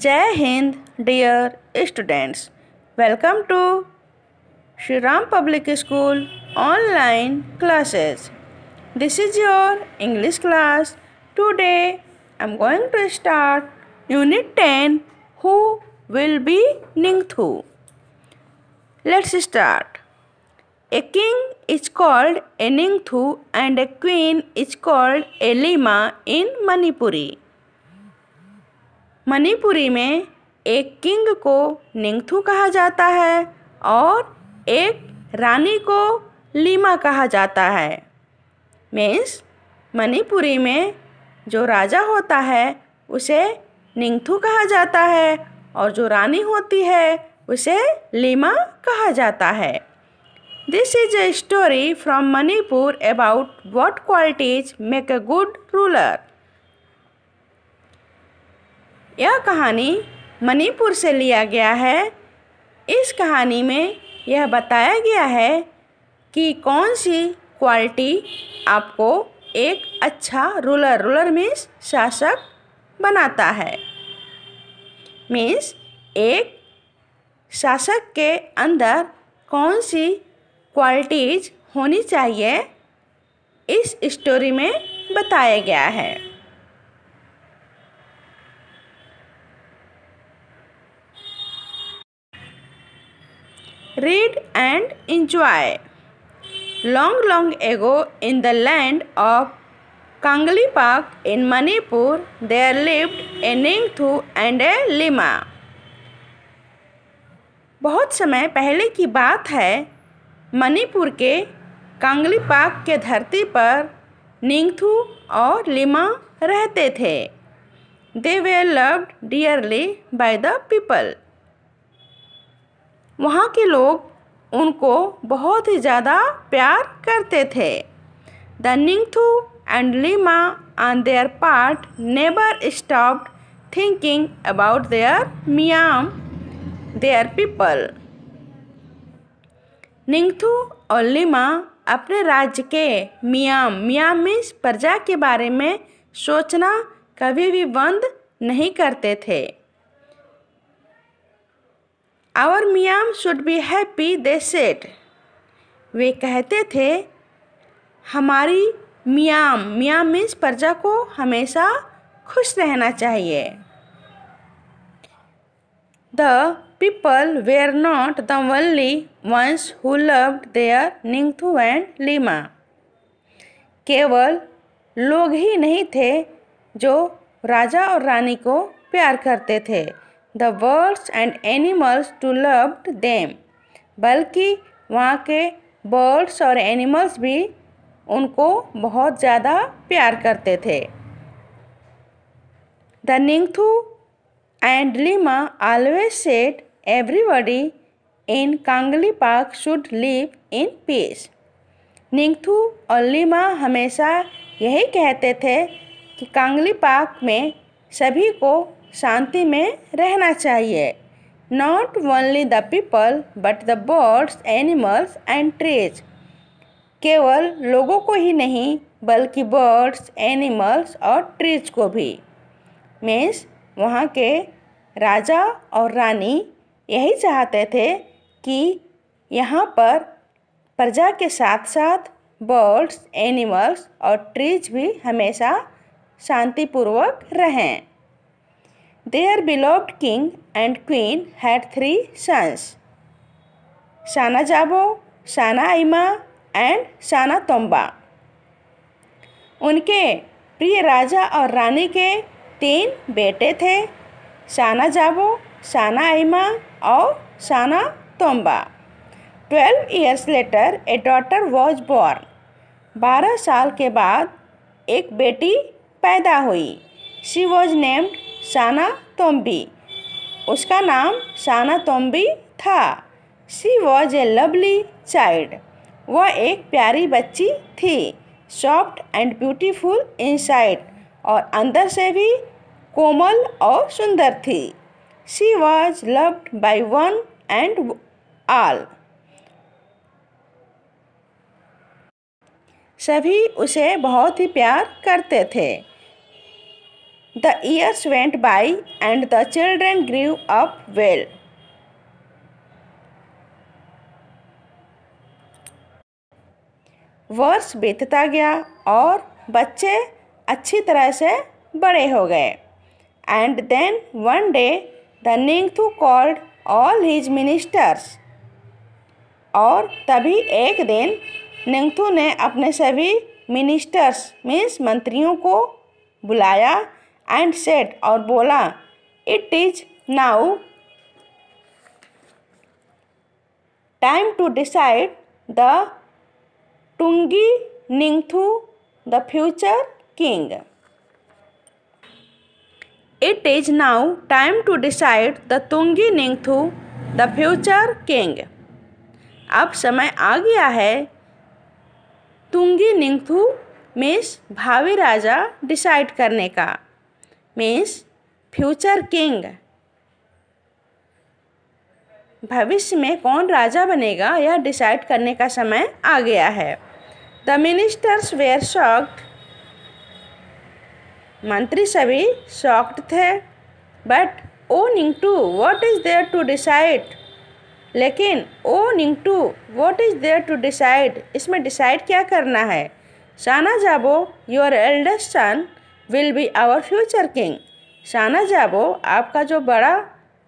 Jai Hind, dear students. Welcome to Shri Ram Public School online classes. This is your English class. Today I am going to start Unit 10. Who will be Ningthu? Let's start. A king is called a Ningthu and a queen is called a Lima in Manipuri. Manipuri में एक king को निंगथू कहा जाता है और एक रानी को Lima कहा जाता है। मीन्स मणिपुरी में जो राजा होता है उसे निंगथू कहा जाता है और जो रानी होती है उसे लीमा कहा जाता है। This is a story from Manipur about what qualities make a good ruler. यह कहानी मणिपुर से लिया गया है। इस कहानी में यह बताया गया है कि कौन सी क्वालिटी आपको एक अच्छा रूलर मीन्स शासक बनाता है। मीन्स एक शासक के अंदर कौन सी क्वालिटीज होनी चाहिए इस स्टोरी में बताया गया है। Read and enjoy. Long ago in the land of Kanglipak in Manipur, there lived a Ningthu and a Lima. बहुत समय पहले की बात है, मणिपुर के कांगलीपाक के धरती पर निंगथू और लिमा रहते थे। They were loved dearly by the people. वहाँ के लोग उनको बहुत ही ज़्यादा प्यार करते थे। The Ningthou and Leima on their part never stopped thinking about their miyam their people. Ningthou और लीमा अपने राज्य के मियाम मीन्स प्रजा के बारे में सोचना कभी भी बंद नहीं करते थे। Our miyam should be happy they said. वे कहते थे हमारी मियाम मीन्स प्रजा को हमेशा खुश रहना चाहिए। The people were not the only ones who loved their Ningthou and Leima. केवल लोग ही नहीं थे जो राजा और रानी को प्यार करते थे। The birds and animals too loved them. बल्कि वहाँ के बर्ड्स और एनिमल्स भी उनको बहुत ज़्यादा प्यार करते थे। The Ningthu and Lima always said everybody in Kanglipak should live in peace. निंगथू और लीमा हमेशा यही कहते थे कि कांगलीपाक में सभी को शांति में रहना चाहिए। Not only the people but the birds animals and trees. केवल लोगों को ही नहीं बल्कि बर्ड्स एनिमल्स और ट्रीज को भी। मीन्स वहाँ के राजा और रानी यही चाहते थे कि यहाँ पर प्रजा के साथ साथ बर्ड्स एनिमल्स और ट्रीज भी हमेशा शांतिपूर्वक रहें। Their beloved king and queen had 3 sons, Sana Jabo, Sana Aima and Sana Tomba. उनके प्रिय राजा और रानी के 3 बेटे थे, साना जाबो, साना आइमा और साना तोम्बा। 12 years later a daughter was born. 12 साल के बाद एक बेटी पैदा हुई। She was named साना तोम्बी। उसका नाम साना तोम्बी था। She was a lovely child. वह एक प्यारी बच्ची थी। Soft and beautiful inside. और अंदर से भी कोमल और सुंदर थी। She was loved by one and all. सभी उसे बहुत ही प्यार करते थे। The years went by and the children grew up well. वर्ष बीतता गया और बच्चे अच्छी तरह से बड़े हो गए. And then one day the Ningtu called all his ministers. और तभी एक दिन निंगथू ने अपने सभी मिनिस्टर्स मीन्स मंत्रियों को बुलाया एंड सेड और बोला, it is now time to decide the Tungi Ningthou the future king. It is now time to decide the Tungi Ningthou the future king. अब समय आ गया है तुंगी निंगथू मीन्स भावी राजा डिसाइड करने का. मीन्स फ्यूचर किंग भविष्य में कौन राजा बनेगा यह डिसाइड करने का समय आ गया है. The ministers were shocked. मंत्री सभी शॉक्ड थे. But O Ningthou what is there to decide. लेकिन O Ningthou what is there to decide इसमें डिसाइड क्या करना है. Sana Jaoba your eldest son will be our future king. Sana Jaoba आपका जो बड़ा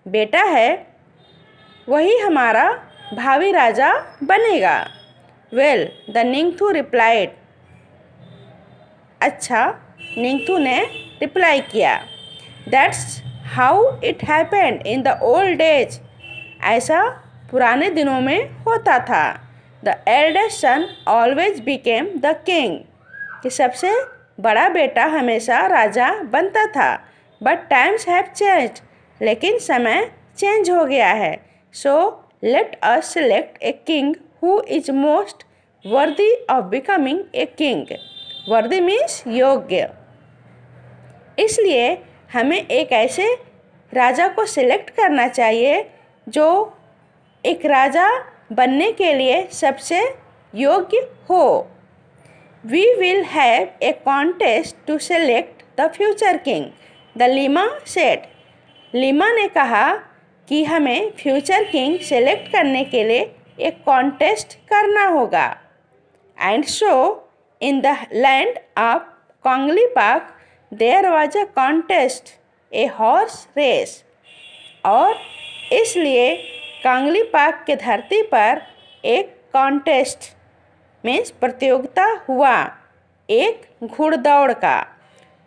बेटा है वही हमारा भावी राजा बनेगा. Well the Ningthou replied. अच्छा निंगथू ने रिप्लाई किया. That's how it happened in the old days. ऐसा पुराने दिनों में होता था. The eldest son always became the king. कि सबसे बड़ा बेटा हमेशा राजा बनता था. But times have changed. लेकिन समय चेंज हो गया है. So let us select a king who is most worthy of becoming a king. Worthy means योग्य. इसलिए हमें एक ऐसे राजा को सिलेक्ट करना चाहिए जो एक राजा बनने के लिए सबसे योग्य हो. We will have a contest to select the future king. The Leima said. Leima ने कहा कि हमें फ्यूचर किंग सेलेक्ट करने के लिए एक कॉन्टेस्ट करना होगा. And so in the land of Kangleipak there was a contest a horse race. और इसलिए कांगलीपाक के धरती पर एक कॉन्टेस्ट मीन्स प्रतियोगिता हुआ एक घुड़दौड़ का.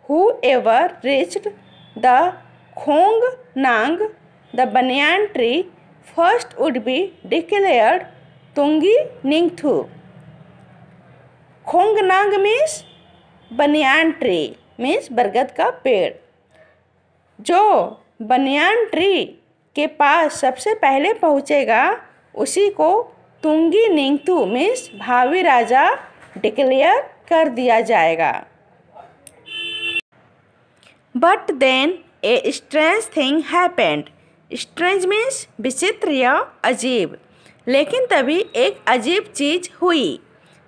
Whoever reached the khongnang the banyan tree first would be declared Tungi Ningthou. Khongnang means banyan tree means बरगद का पेड़. जो बनियान ट्री के पास सबसे पहले पहुँचेगा उसी को तुंगी निंगथू मीन्स भावी राजा डिक्लेयर कर दिया जाएगा. But then a strange thing happened. Strange means विचित्र या अजीब. लेकिन तभी एक अजीब चीज़ हुई.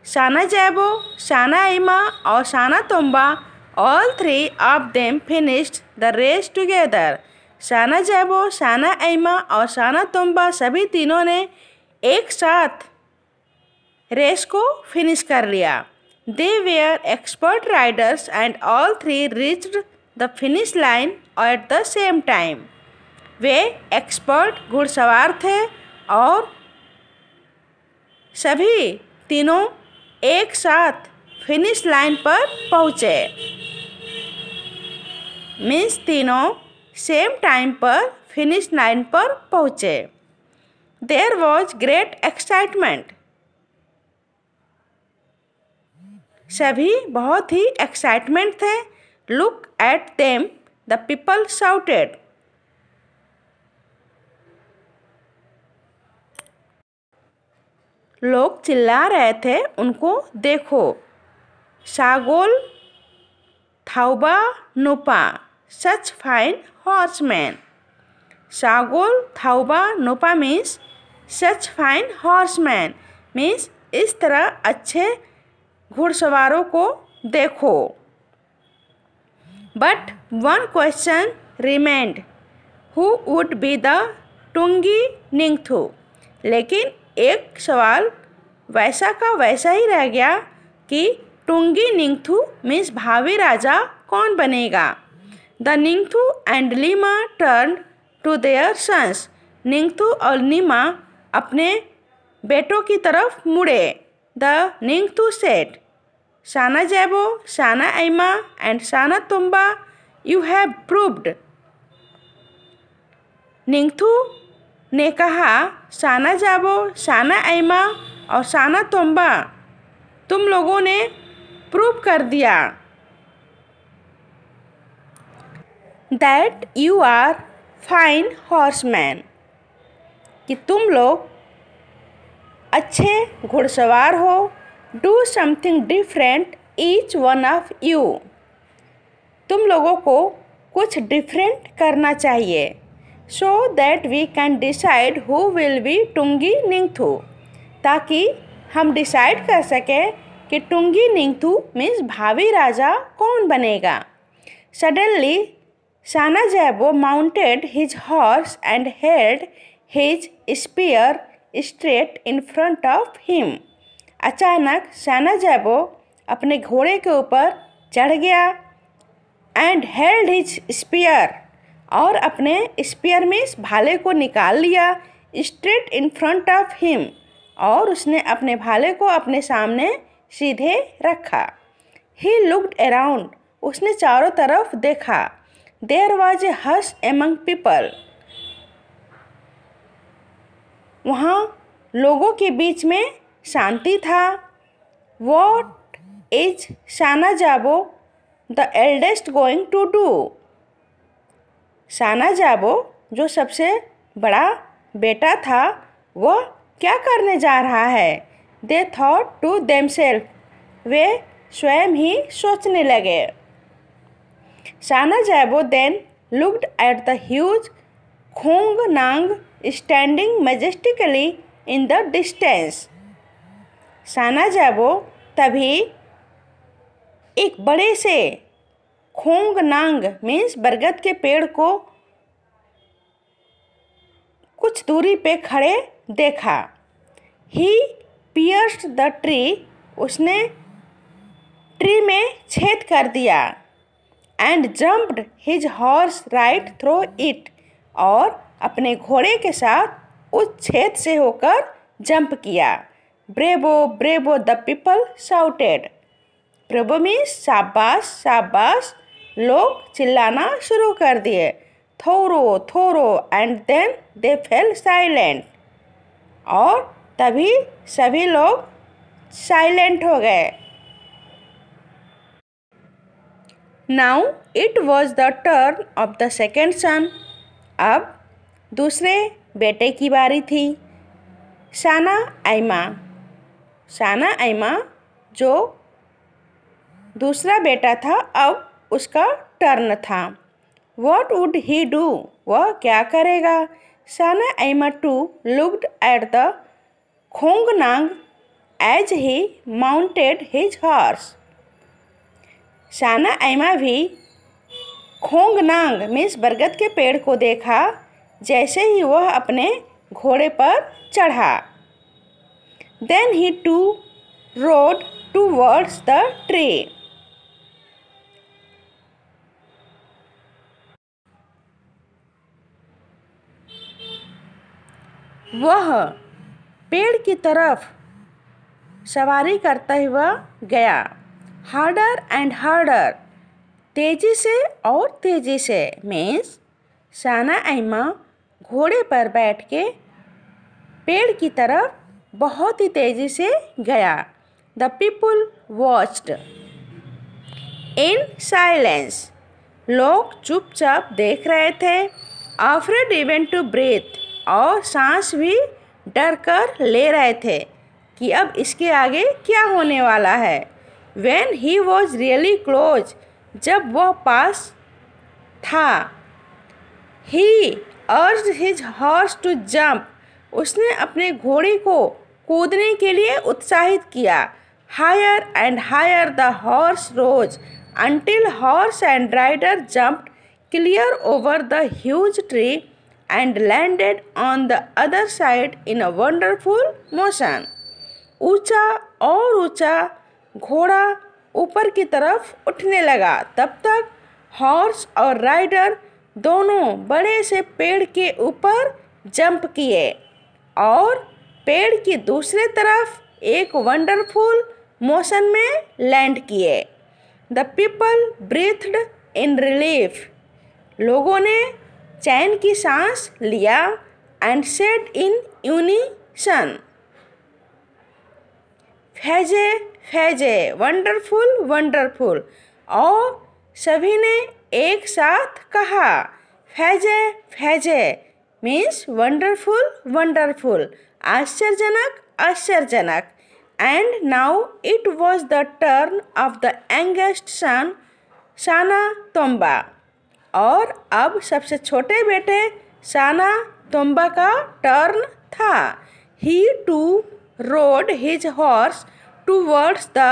शाना जैबो, शाना इमा और Sana Tomba all three of them finished the race together. Sana Jaoba, शाना इमा और शाना तुम्बा सभी तीनों ने एक साथ रेस को फिनिश कर लिया. They were expert riders and all three reached the finish line at the same time. वे एक्सपर्ट घुड़सवार थे और सभी तीनों एक साथ फिनिश लाइन पर पहुँचे. मीन्स तीनों सेम टाइम पर फिनिश लाइन पर पहुँचे. There was great excitement. सभी बहुत ही एक्साइटमेंट थे. Look at them the people shouted. लोग चिल्ला रहे थे उनको देखो. शागोल थाउबा नुपा सच फाइन हॉर्समैन. शागोल थाउबा नुपा means such fine horseman means इस तरह अच्छे घुड़सवारों को देखो. But one question remained. Who would be the Tungi निंगथू? लेकिन एक सवाल वैसा का वैसा ही रह गया कि टुंगी निंगथू मीन्स भावी राजा कौन बनेगा? The Ningthou and Leima turn to their sons. Ningthou और नीमा अपने बेटों की तरफ मुड़े. The निंगथू said, Sana Jaoba, Sana Yaima and Sana Tomba, you have proved. Ningthou ने कहा, साना जाबो, साना ऐमा और साना तुम्बा, तुम लोगों ने प्रूव कर दिया that you are fine horseman, कि तुम लोग अच्छे घुड़सवार हो. Do something different each one of you. तुम लोगों को कुछ डिफरेंट करना चाहिए. So that we can decide who will be Tungi Ningthou, ताकि हम डिसाइड कर सकें कि टुंगी निंगथू मीन्स भावी राजा कौन बनेगा. Suddenly Sana Jaoba mounted his horse and held his spear straight in front of him. अचानक साना जैबो अपने घोड़े के ऊपर चढ़ गया एंड हेल्ड हिज स्पीयर, और अपने स्पीयर में इस भाले को निकाल लिया. Straight in front of him, और उसने अपने भाले को अपने सामने सीधे रखा. He looked around. उसने चारों तरफ देखा. There was a hush among people. वहाँ लोगों के बीच में शांति था. What is Sana Jaoba the eldest going to do. Sana Jaoba जो सबसे बड़ा बेटा था, वह क्या करने जा रहा है? They thought to themselves. वे स्वयं ही सोचने लगे. Sana Jaoba then looked at the huge khongnang standing majestically in the distance. Sana Jaoba तभी एक बड़े से खोंग नांग मीन्स बरगद के पेड़ को कुछ दूरी पे खड़े देखा. ही पियर्स्ड द ट्री. उसने ट्री में छेद कर दिया. And jumped his horse right through it. और अपने घोड़े के साथ उस छेद से होकर जंप किया. Bravo bravo the people shouted. Bravo means शाबाश शाबाश. लोग चिल्लाना शुरू कर दिए. Thoro thoro and then they fell silent. और तभी सभी लोग साइलेंट हो गए. Now it was the turn of the second son. अब दूसरे बेटे की बारी थी. साना ऐमा. साना ऐमा जो दूसरा बेटा था, अब उसका टर्न था. What would he do. वह क्या करेगा? Sana Yaima too looked at the khongnang as he mounted his horse. Sana Yaima भी खोंग नांग मीन्स बरगद के पेड़ को देखा जैसे ही वह अपने घोड़े पर चढ़ा. Then he too rode towards the tree. वह पेड़ की तरफ सवारी करता हुआ गया. Harder and harder. तेजी से और तेजी से मीन्स साना ऐमा घोड़े पर बैठ के पेड़ की तरफ बहुत ही तेजी से गया. The people watched in silence. लोग चुपचाप देख रहे थे. Afraid even to breathe. और सांस भी डर कर ले रहे थे कि अब इसके आगे क्या होने वाला है. When he was really close. जब वह पास था. He urged his horse to jump. उसने अपने घोड़े को कूदने के लिए उत्साहित किया. Higher and higher the horse rose. until horse and rider jumped clear over the huge tree and landed on the other side in a wonderful motion. ऊंचा और ऊंचा घोड़ा ऊपर की तरफ उठने लगा। तब तक हॉर्स और राइडर दोनों बड़े से पेड़ के ऊपर जंप किए और पेड़ की दूसरे तरफ एक वंडरफुल मोशन में लैंड किए। The people breathed in relief. लोगों ने चैन की सांस लिया and said in unison, phajei phajei, wonderful wonderful. और सभी ने एक साथ कहा, phajei phajei means wonderful wonderful, आश्चर्यजनक आश्चर्यजनक। And now it was the turn of the youngest son Sana Tomba. और अब सबसे छोटे बेटे साना तोम्बा का टर्न था। He too rode his horse towards the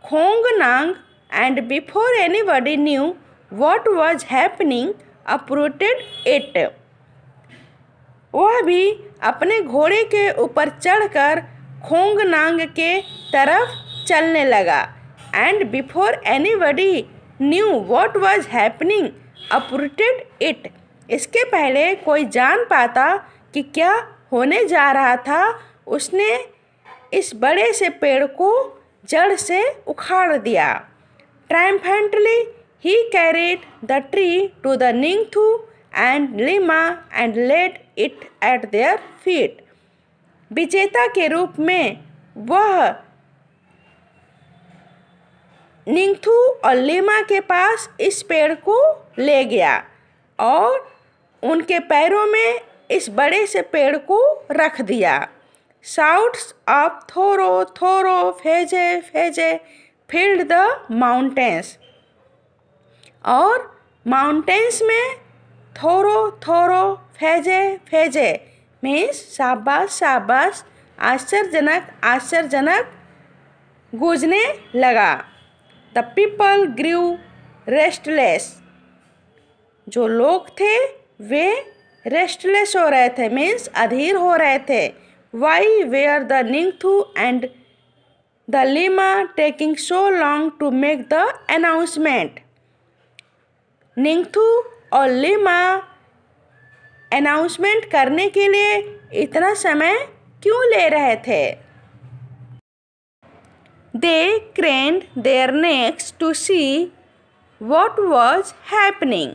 khongnang and before anybody knew what was happening uprooted it. वह भी अपने घोड़े के ऊपर चढ़कर खोंगनांग के तरफ चलने लगा। And before anybody knew what was happening uprooted it. इसके पहले कोई जान पाता कि क्या होने जा रहा था, उसने इस बड़े से पेड़ को जड़ से उखाड़ दिया। Triumphantly he carried the tree to the Ningthou and Leima and laid it at their feet. विजेता के रूप में वह निंगथू और लीमा के पास इस पेड़ को ले गया और उनके पैरों में इस बड़े से पेड़ को रख दिया। Shouts of thoro thoro phajei phajei filled the mountains. और माउंटेन्स में थोरो थोरो फेजे फेजे मीन्स शाबाश शाबाश, आश्चर्यजनक आश्चर्यजनक गूंजने लगा। The people grew restless. जो लोग थे वे रेस्टलेस हो रहे थे मीन्स अधीर हो रहे थे। Why were the Ningthou and the Leima taking so long to make the announcement. Ningthou और लीमा अनाउंसमेंट करने के लिए इतना समय क्यों ले रहे थे? They craned their necks to see what was happening.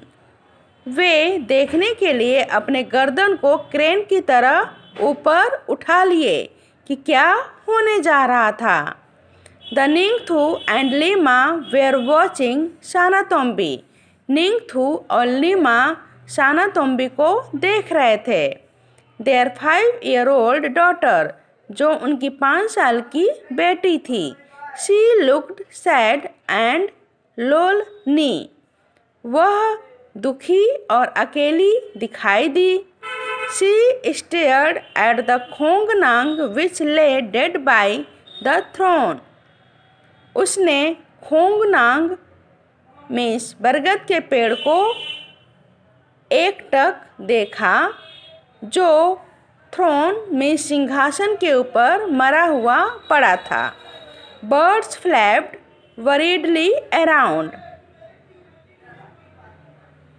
वे देखने के लिए अपने गर्दन को क्रेन की तरह ऊपर उठा लिए कि क्या होने जा रहा था। The Ningthou and Leima were watching Sanatombi. Ningthou और लीमा सानातोम्बी को देख रहे थे। Their 5-year-old daughter, जो उनकी 5 साल की बेटी थी। She looked sad and lonely. वह दुखी और अकेली दिखाई दी। She stared at the खोंगनांग which lay dead by the throne. उसने खोंगनांग मीन्स बरगद के पेड़ को एकटक देखा जो थ्रोन में सिंहासन के ऊपर मरा हुआ पड़ा था। Birds flapped worriedly around.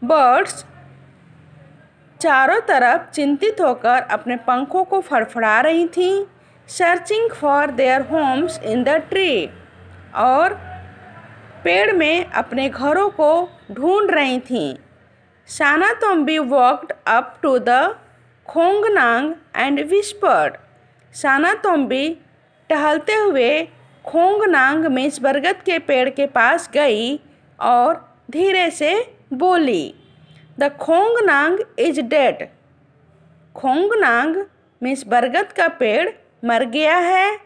Birds चारों तरफ चिंतित होकर अपने पंखों को फड़फड़ा रही थीं। Searching for their homes in the tree. और पेड़ में अपने घरों को ढूंढ रही थीं। Sanatombi walked up to the khongnang and whispered. Sanatombi टहलते हुए खोंगनांग में बरगद के पेड़ के पास गई और धीरे से बोली, द खोंगनांग इज डेड। खोंगनांग मीन्स बरगद का पेड़ मर गया है।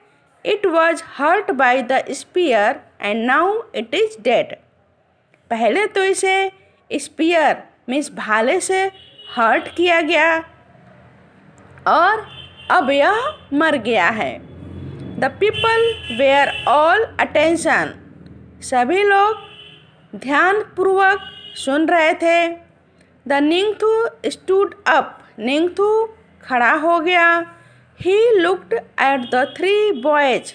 It was hurt by the spear and now it is dead. पहले तो इसे स्पीयर मीन्स भाले से हर्ट किया गया और अब यह मर गया है। The people were all attention. सभी लोग ध्यानपूर्वक सुन रहे थे। द निंगथू स्टूड अप, निंगथू खड़ा हो गया। He looked at the 3 boys,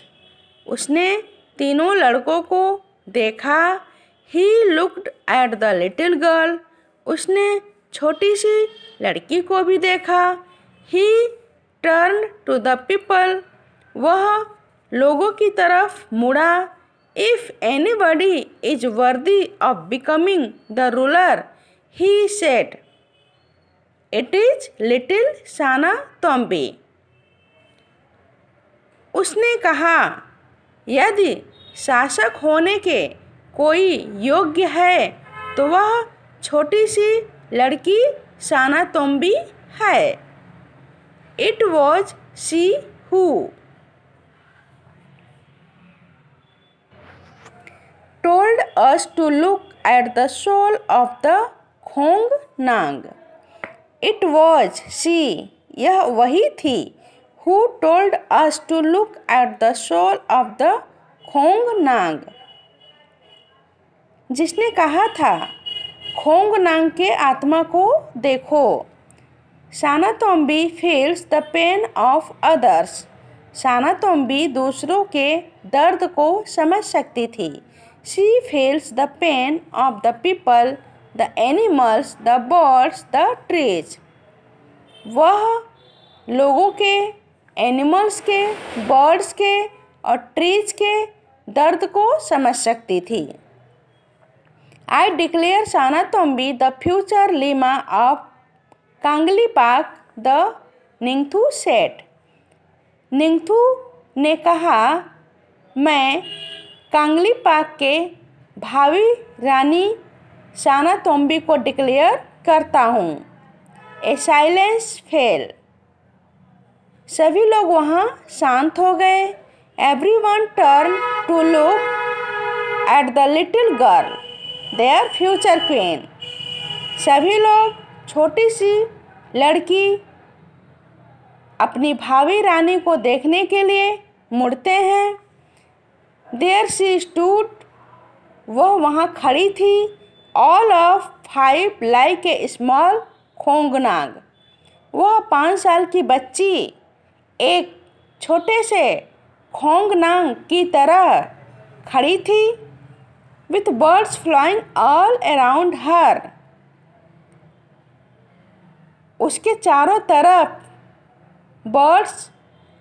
उसने तीनों लड़कों को देखा। He looked at the little girl, उसने छोटी सी लड़की को भी देखा। He turn to the people, वह लोगों की तरफ मुड़ा। If anybody is worthy of becoming the ruler, he said, it is little साना तोम्बी। उसने कहा, यदि शासक होने के कोई योग्य है तो वह छोटी सी लड़की साना तोम्बी है। It was she who told us to look at the soul of the खोंग नांग। It was she, यह वही थी, who told us to look at the soul of the खोंग नांग, जिसने कहा था खोंग नांग के आत्मा को देखो। Sana Tombi feels the pain of others, Sana Tombi दूसरों के दर्द को समझ सकती थी। She feels the pain of the people, the animals, the birds, the trees. वह लोगों के, एनिमल्स के, बर्ड्स के और ट्रीज के दर्द को समझ सकती थी। I declare Sana Tombi the future Lima of Kangleipak, the निंगथू said. निंगथू ने कहा, मैं कांगलीपाक के भावी रानी साना तोम्बी को डिक्लेयर करता हूँ। ए साइलेंस फेल, सभी लोग वहाँ शांत हो गए। Everyone turn to look at the little girl, their future queen, सभी लोग छोटी सी लड़की अपनी भावी रानी को देखने के लिए मुड़ते हैं। देयर शी स्टूड, वह वहाँ खड़ी थी। All of 5 like a small khongnang, वह 5 साल की बच्ची एक छोटे से खोंगनाग की तरह खड़ी थी। With birds flying all around her, उसके चारों तरफ बर्ड्स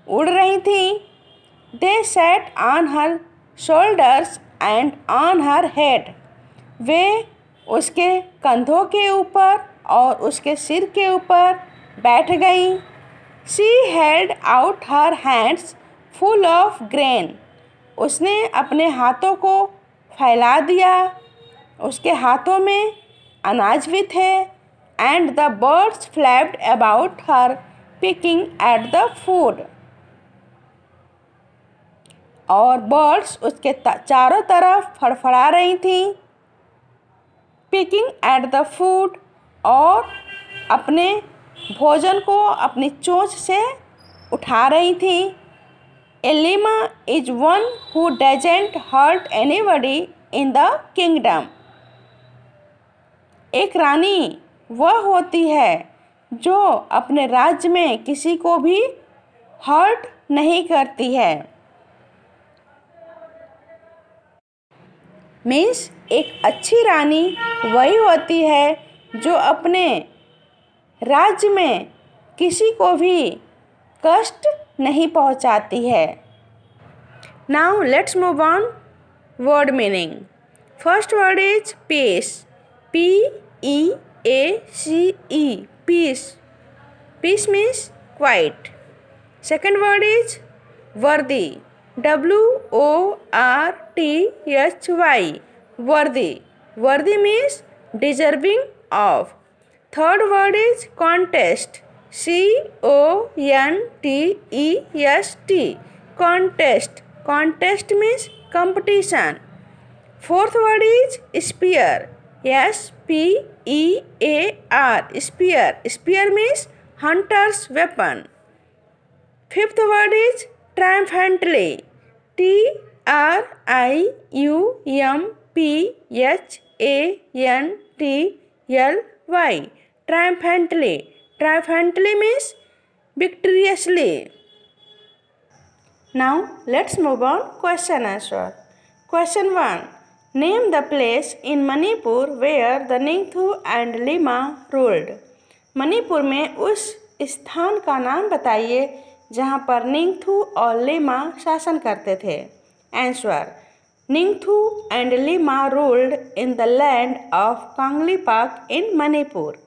उड़ रही थी। They sat on her shoulders and on her head, वे उसके कंधों के ऊपर और उसके सिर के ऊपर बैठ गईं। She held out her hands full of grain, उसने अपने हाथों को फैला दिया, उसके हाथों में अनाज भी थे। And the birds flapped about her picking at the food, और बर्ड्स उसके चारों तरफ फड़फड़ा रही थीं। पिकिंग एट द फूड, और अपने भोजन को अपनी चोंच से उठा रही थीं। A Leima is one who doesn't hurt anybody in the kingdom, एक रानी वह होती है जो अपने राज्य में किसी को भी हर्ट नहीं करती है। मीन्स एक अच्छी रानी वही होती है जो अपने राज्य में किसी को भी कष्ट नहीं पहुंचाती है। Now let's move on word meaning. First word is peace, PEACE, peace, peace means quiet. Second word is worthy, WORTHY, worthy, worthy means deserving of. Third word is contest, CONTEST, contest, contest means competition. Fourth word is spear, SPEAR, spear, spear means hunter's weapon. Fifth word is triumphantly, TRIUMPHANTLY, P-H-A-N-T-L-Y. Triumphantly. Triumphantly means victoriously. Now let's move on question answer. Question 1. Name the place in Manipur where the Ningthu and Lima ruled. Manipur में उस स्थान का नाम बताइए जहाँ पर निंगथू और lima शासन करते थे. Answer. Ningthou and Leima ruled in the land of Kangleipak in Manipur.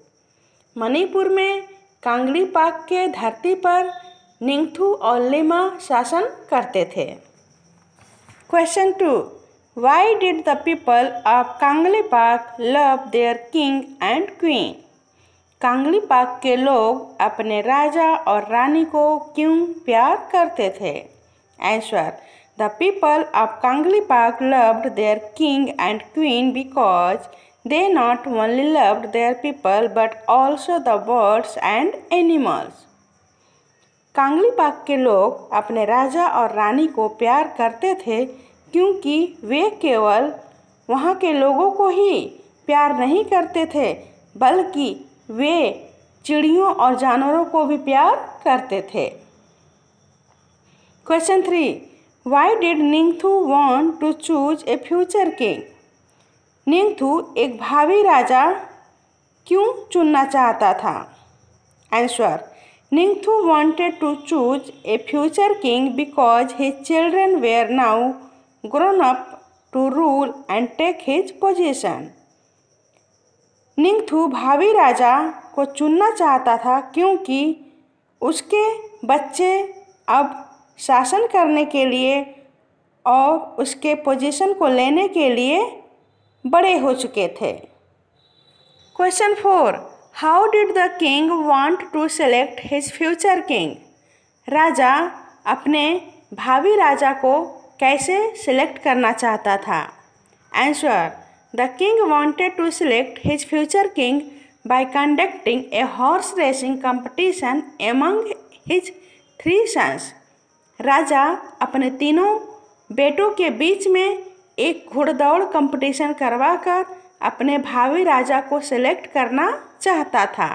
Manipur में कांगलीपाक के धरती पर निंगथू और लिमा शासन करते थे. Question 2. Why did the people of Kangleipak love there king and queen. Kangleipak के लोग अपने राजा और रानी को क्यों प्यार करते थे. Answer. The people of Kangleipak loved there king and queen because they not only loved their people but also the birds and animals. Kangleipak के लोग अपने राजा और रानी को प्यार करते थे क्योंकि वे केवल वहाँ के लोगों को ही प्यार नहीं करते थे बल्कि वे चिड़ियों और जानवरों को भी प्यार करते थे. Question 3. Why did निंगथू want to choose a future king? निंगथू एक भावी राजा क्यों चुनना चाहता था. Answer. निंगथू wanted to choose a future king because his children were now grown up to rule and take his position. निंगथू भावी राजा को चुनना चाहता था क्योंकि उसके बच्चे अब शासन करने के लिए और उसके पोजीशन को लेने के लिए बड़े हो चुके थे. Question 4. How did the king want to select his future king. राजा अपने भावी राजा को कैसे सिलेक्ट करना चाहता था. Answer. The king wanted to select his future king by conducting a horse racing competition among his 3 sons. राजा अपने तीनों बेटों के बीच में एक घुड़दौड़ कंपटीशन करवाकर अपने भावी राजा को सिलेक्ट करना चाहता था.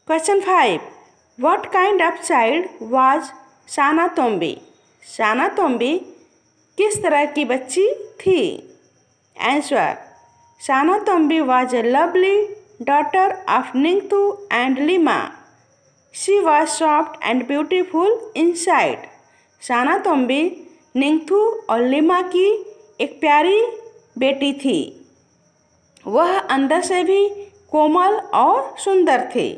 Question 5. What kind of child was Sanatombi. Sanatombi किस तरह की बच्ची थी. Answer. Sanatombi was a lovely daughter of Ningthou and Lima. She was soft and beautiful inside. Sanatombi Ningthou और लिमा की एक प्यारी बेटी थी. वह अंदर से भी कोमल और सुंदर थी.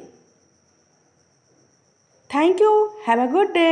Thank you. Have a good day.